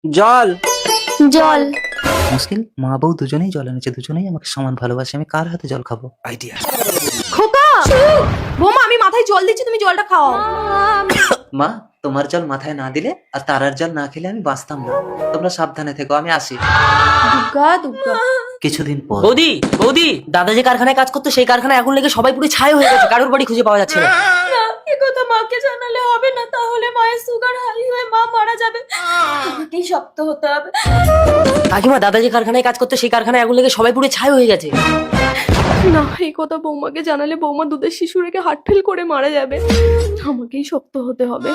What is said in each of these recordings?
জল। জল। মুশকিল, মা বউ দুজনেই জল এনেছে, দুজনেই আমাকে সমান ভালোবাসে, আমি কার হাতে জল খাবো? আইডিয়া। খোকা বোমা, আমি মাথায় জল দিচ্ছি, তুমি জলটা খাও। মা, তোমার জল মাথায় না দিলে আর তারার জল না খেলে আমি বাঁচতাম না। তোমরা সাবধানে থেকো, আমি আসি। দুর্গা দুর্গা। কিছুদিন পর। বৌদি বৌদি, দাদা যে কারখানায় কাজ করতো সেই কারখানায় আগুন লেগে সবাই পুরো ছাই হয়ে গেছে, কারোর বাড়ি খুঁজে পাওয়া যাচ্ছে না। না, এ কথা মাকে জানালে হবে না, তাহলে মায়ের সুগার হাই হয়ে মা মারা যাবে। আমাকেই শক্ত হতে হবে। কাকিমা, দাদা যে কারখানায় কাজ করতো সেই কারখানায় আগুন লেগে সবাই পুরো ছাই হয়ে গেছে। না, এই কথা বৌমাকে জানালে বৌমা দুধের শিশু রেখে হার্ট ফেল করে মারা যাবে। আমাকেই শক্ত হতে হবে।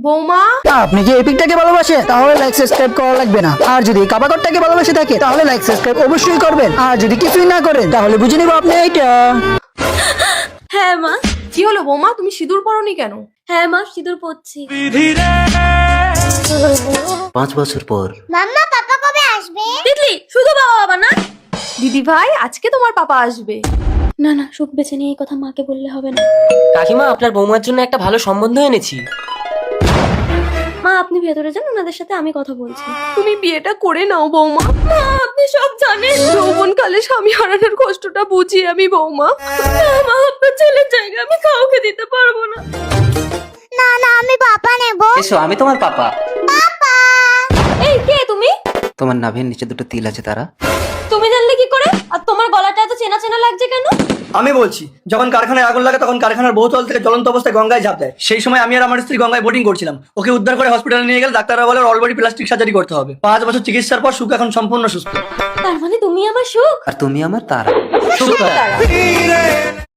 বৌমা, আপনি যে এপিকটাকে ভালোবাসে তাহলে লাইক সাবস্ক্রাইব করা লাগবে না, আর যদি কাবাগরটাকে ভালোবাসে থাকে তাহলে লাইক সাবস্ক্রাইব অবশ্যই করবেন, আর যদি কিছুই না করেন তাহলে বুঝে নিব আপনি এইটা। হ্যাঁ মা। কি হলো বৌমা, তুমি সিঁদুর পরোনি কেন? হ্যাঁ মা, সিঁদুর পরছি। 5 বছর পর। মাম্মা, পাপা কবে আসবে? তিতলি, শুধু বাবা বাবা না। দিদি ভাই, আজকে তোমার পাপা আসবে। না না, সুখ বেছে নিয়ে এই কথা মাকে বললে হবে না। কাকিমা, আপনার বৌমার জন্য একটা ভালো সম্বন্ধ এনেছি। মা, আপনি ভেতরে যান, ওনাদের সাথে আমি কথা বলছি। তুমি বিয়েটা করে নাও বৌমা। মা, আপনি সব জানেন, যৌবনকালে স্বামী হারানোর কষ্টটা বুঝি আমি বৌমা। মা, আপনার ছেলের জায়গা আমি কাউকে দিতে পারবো না। না না, আমি পাপা নেব। এসো, আমি তোমার পাপা। এই কে তুমি? তোমার নাভির নিচে দুটো তিল আছে, তারা। তুমি জানলে কি করে? আর তোমার গলাটা এত চেনা চেনা লাগছে কেন? আমি বলছি, যখন কারখানায় আগুন লাগে তখন কারখানার বহুতল থেকে জ্বলন্ত অবস্থায় গঙ্গায় ঝাঁপ দেয়। সেই সময় আমি আর আমার স্ত্রী গঙ্গায় বোটিং করছিলাম। ওকে উদ্ধার করে হসপিটালে নিয়ে গেলে ডাক্তাররা বলে অলরেডি প্লাস্টিক সার্জারি করতে হবে। 5 বছর চিকিৎসার পর সুখ এখন সম্পূর্ণ সুস্থ। তার মানে তুমি আমার সুখ। আর তুমি আমার তারা। শুভ তারা।